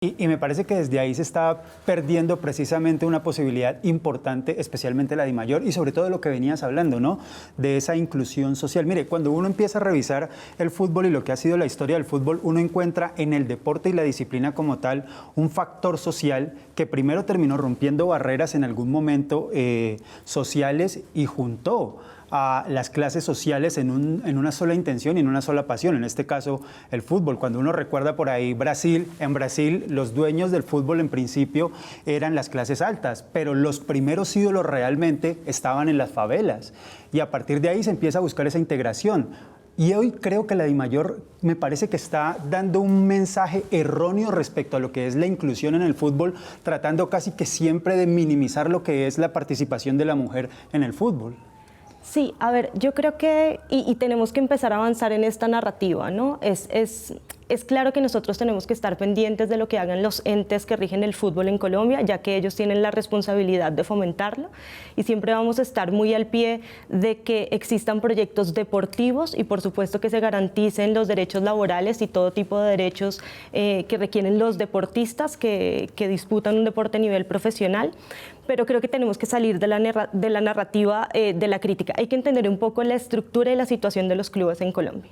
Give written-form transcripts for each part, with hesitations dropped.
Y me parece que desde ahí se está perdiendo precisamente una posibilidad importante, especialmente la de mayor, y sobre todo lo que venías hablando, ¿no? De esa inclusión social. Mire, cuando uno empieza a revisar el fútbol y lo que ha sido la historia del fútbol, uno encuentra en el deporte y la disciplina como tal un factor social que primero terminó rompiendo barreras en algún momento sociales y juntó a las clases sociales en una sola intención y en una sola pasión, en este caso el fútbol. Cuando uno recuerda por ahí Brasil, en Brasil los dueños del fútbol en principio eran las clases altas, pero los primeros ídolos realmente estaban en las favelas y a partir de ahí se empieza a buscar esa integración. Y hoy creo que la DIMAYOR me parece que está dando un mensaje erróneo respecto a lo que es la inclusión en el fútbol, tratando casi que siempre de minimizar lo que es la participación de la mujer en el fútbol. Sí, a ver, yo creo que, y tenemos que empezar a avanzar en esta narrativa, ¿no? Es claro que nosotros tenemos que estar pendientes de lo que hagan los entes que rigen el fútbol en Colombia, ya que ellos tienen la responsabilidad de fomentarlo, y siempre vamos a estar muy al pie de que existan proyectos deportivos y por supuesto que se garanticen los derechos laborales y todo tipo de derechos que requieren los deportistas que disputan un deporte a nivel profesional. Pero creo que tenemos que salir de la narrativa de la crítica. Hay que entender un poco la estructura y la situación de los clubes en Colombia.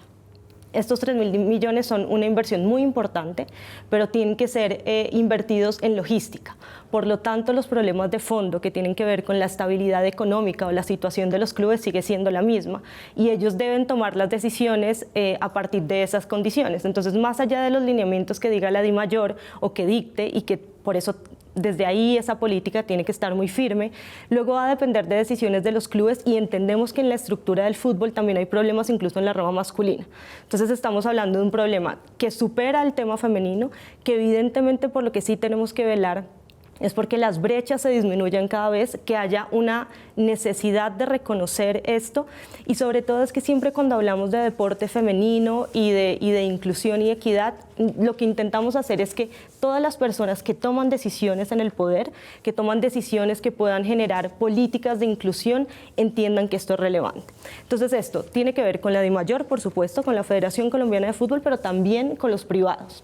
Estos 3.000 millones son una inversión muy importante, pero tienen que ser invertidos en logística. Por lo tanto, los problemas de fondo que tienen que ver con la estabilidad económica o la situación de los clubes sigue siendo la misma y ellos deben tomar las decisiones a partir de esas condiciones. Entonces, más allá de los lineamientos que diga la DIMAYOR o que dicte y que por eso desde ahí esa política tiene que estar muy firme. Luego va a depender de decisiones de los clubes y entendemos que en la estructura del fútbol también hay problemas incluso en la rama masculina. Entonces estamos hablando de un problema que supera el tema femenino, que evidentemente por lo que sí tenemos que velar es porque las brechas se disminuyan cada vez, que haya una necesidad de reconocer esto y sobre todo es que siempre cuando hablamos de deporte femenino y de inclusión y equidad, lo que intentamos hacer es que todas las personas que toman decisiones en el poder, que toman decisiones que puedan generar políticas de inclusión, entiendan que esto es relevante. Entonces esto tiene que ver con la DIMAYOR, por supuesto, con la Federación Colombiana de Fútbol, pero también con los privados.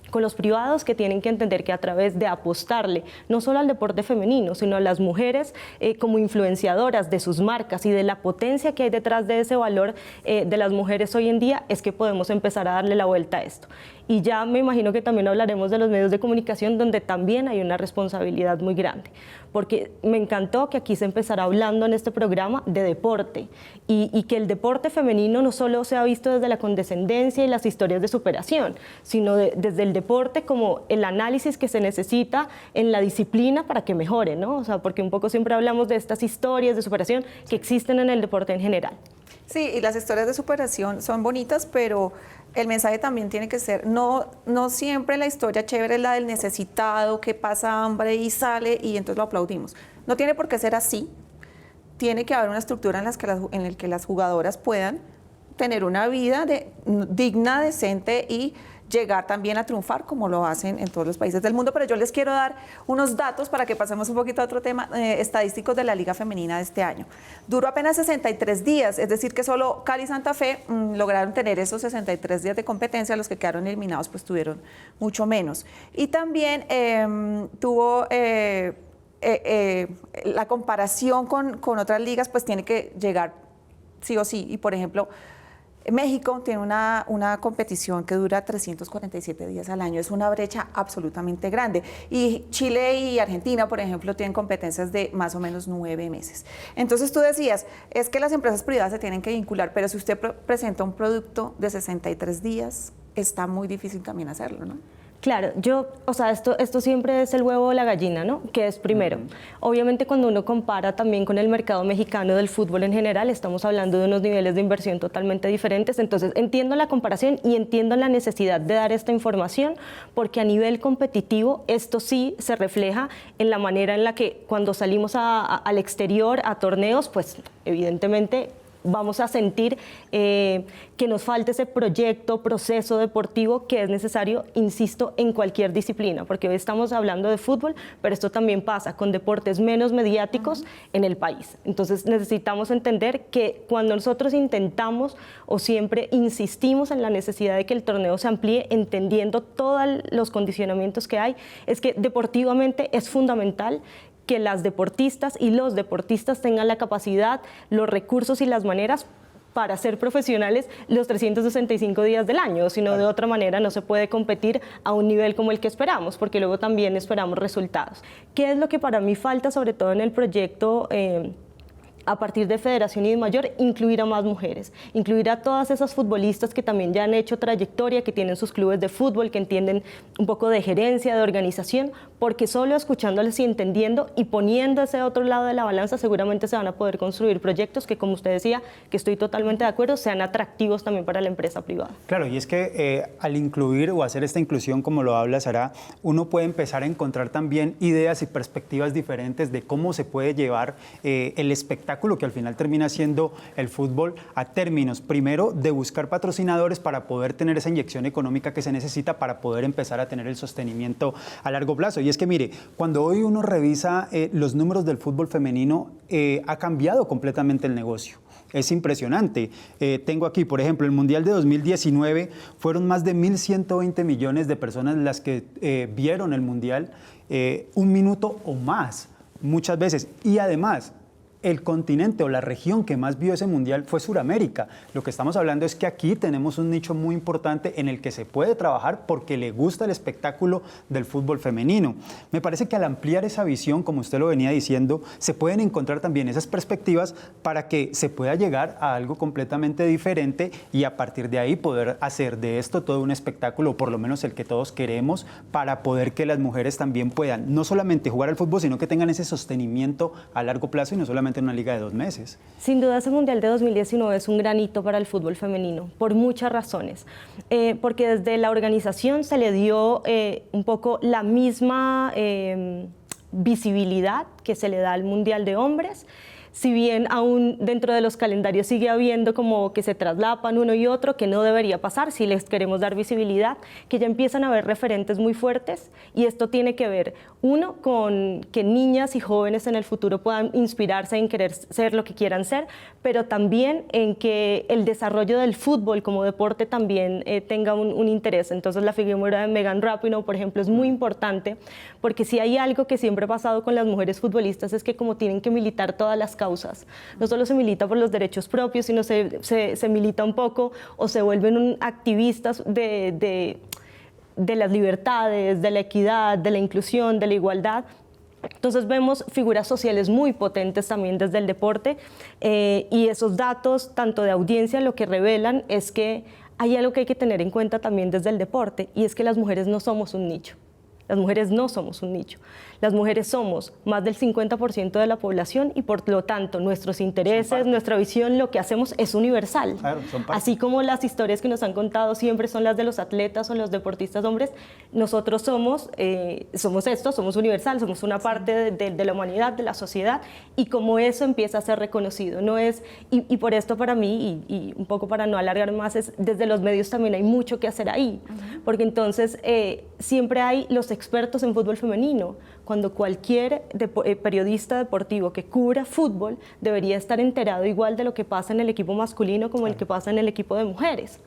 Con los privados que tienen que entender que a través de apostarle no solo al deporte femenino, sino a las mujeres como influenciadoras de sus marcas y de la potencia que hay detrás de ese valor de las mujeres hoy en día, es que podemos empezar a darle la vuelta a esto. Y ya me imagino que también hablaremos de los medios de comunicación, donde también hay una responsabilidad muy grande. Porque me encantó que aquí se empezara hablando en este programa de deporte y que el deporte femenino no solo se ha visto desde la condescendencia y las historias de superación, sino desde el deporte como el análisis que se necesita en la disciplina para que mejore, ¿no? O sea, porque un poco siempre hablamos de estas historias de superación que existen en el deporte en general. Sí, y las historias de superación son bonitas, pero el mensaje también tiene que ser, no siempre la historia chévere es la del necesitado que pasa hambre y sale y entonces lo aplaudimos. No tiene por qué ser así. Tiene que haber una estructura en la que las jugadoras puedan tener una vida digna, decente y llegar también a triunfar como lo hacen en todos los países del mundo. Pero yo les quiero dar unos datos para que pasemos un poquito a otro tema estadísticos de la Liga Femenina de este año. Duró apenas 63 días, es decir que solo Cali y Santa Fe lograron tener esos 63 días de competencia, los que quedaron eliminados pues tuvieron mucho menos. Y también tuvo la comparación con otras ligas pues tiene que llegar sí o sí, y por ejemplo México tiene una competición que dura 347 días al año, es una brecha absolutamente grande. Y Chile y Argentina, por ejemplo, tienen competencias de más o menos 9 meses. Entonces tú decías, es que las empresas privadas se tienen que vincular, pero si usted presenta un producto de 63 días, está muy difícil también hacerlo, ¿no? Claro, o sea, esto siempre es el huevo o la gallina, ¿no? Que es primero. Obviamente cuando uno compara también con el mercado mexicano del fútbol en general, estamos hablando de unos niveles de inversión totalmente diferentes, entonces entiendo la comparación y entiendo la necesidad de dar esta información, porque a nivel competitivo esto sí se refleja en la manera en la que cuando salimos al exterior, a torneos, pues evidentemente vamos a sentir que nos falta ese proyecto, proceso deportivo que es necesario, insisto, en cualquier disciplina, porque hoy estamos hablando de fútbol, pero esto también pasa con deportes menos mediáticos en el país. Entonces necesitamos entender que cuando nosotros intentamos o siempre insistimos en la necesidad de que el torneo se amplíe, entendiendo todos los condicionamientos que hay, es que deportivamente es fundamental que las deportistas y los deportistas tengan la capacidad, los recursos y las maneras para ser profesionales los 365 días del año, sino de otra manera no se puede competir a un nivel como el que esperamos, porque luego también esperamos resultados. ¿Qué es lo que para mí falta, sobre todo en el proyecto a partir de Federación y de Mayor? Incluir a más mujeres, incluir a todas esas futbolistas que también ya han hecho trayectoria, que tienen sus clubes de fútbol, que entienden un poco de gerencia, de organización, porque solo escuchándoles y entendiendo y poniendo ese otro lado de la balanza seguramente se van a poder construir proyectos que, como usted decía, que estoy totalmente de acuerdo, sean atractivos también para la empresa privada. Claro, y es que al incluir o hacer esta inclusión, como lo habla Sara, uno puede empezar a encontrar también ideas y perspectivas diferentes de cómo se puede llevar el espectáculo que al final termina siendo el fútbol a términos, primero, de buscar patrocinadores para poder tener esa inyección económica que se necesita para poder empezar a tener el sostenimiento a largo plazo. Y es que, mire, cuando hoy uno revisa los números del fútbol femenino, ha cambiado completamente el negocio. Es impresionante. Tengo aquí, por ejemplo, el Mundial de 2019 fueron más de 1.120 millones de personas las que vieron el Mundial, un minuto o más, muchas veces. Y además, el continente o la región que más vio ese mundial fue Sudamérica. Lo que estamos hablando es que aquí tenemos un nicho muy importante en el que se puede trabajar porque le gusta el espectáculo del fútbol femenino. Me parece que al ampliar esa visión, como usted lo venía diciendo, se pueden encontrar también esas perspectivas para que se pueda llegar a algo completamente diferente y a partir de ahí poder hacer de esto todo un espectáculo, o por lo menos el que todos queremos, para poder que las mujeres también puedan no solamente jugar al fútbol, sino que tengan ese sostenimiento a largo plazo y no solamente en una liga de 2 meses. Sin duda ese Mundial de 2019 es un gran hito para el fútbol femenino, por muchas razones. Porque desde la organización se le dio un poco la misma visibilidad que se le da al Mundial de hombres. Si bien aún dentro de los calendarios sigue habiendo como que se traslapan uno y otro, que no debería pasar si les queremos dar visibilidad, que ya empiezan a haber referentes muy fuertes y esto tiene que ver, uno, con que niñas y jóvenes en el futuro puedan inspirarse en querer ser lo que quieran ser, pero también en que el desarrollo del fútbol como deporte también tenga un interés. Entonces la figura de Megan Rapinoe, por ejemplo, es muy importante porque si hay algo que siempre ha pasado con las mujeres futbolistas es que como tienen que militar todas las causas. No solo se milita por los derechos propios, sino se milita un poco o se vuelven activistas de las libertades, de la equidad, de la inclusión, de la igualdad. Entonces vemos figuras sociales muy potentes también desde el deporte y esos datos, tanto de audiencia, lo que revelan es que hay algo que hay que tener en cuenta también desde el deporte y es que las mujeres no somos un nicho. Las mujeres no somos un nicho. Las mujeres somos más del 50% de la población y por lo tanto nuestros intereses, nuestra visión, lo que hacemos es universal. Claro, así como las historias que nos han contado siempre son las de los atletas o los deportistas hombres, nosotros somos universal, somos una parte de la humanidad, de la sociedad y como eso empieza a ser reconocido. No es, y por esto para mí, y un poco para no alargar más, es, desde los medios también hay mucho que hacer ahí, porque entonces siempre hay los expertos en fútbol femenino, cuando cualquier periodista deportivo que cubra fútbol debería estar enterado igual de lo que pasa en el equipo masculino como el que pasa en el equipo de mujeres.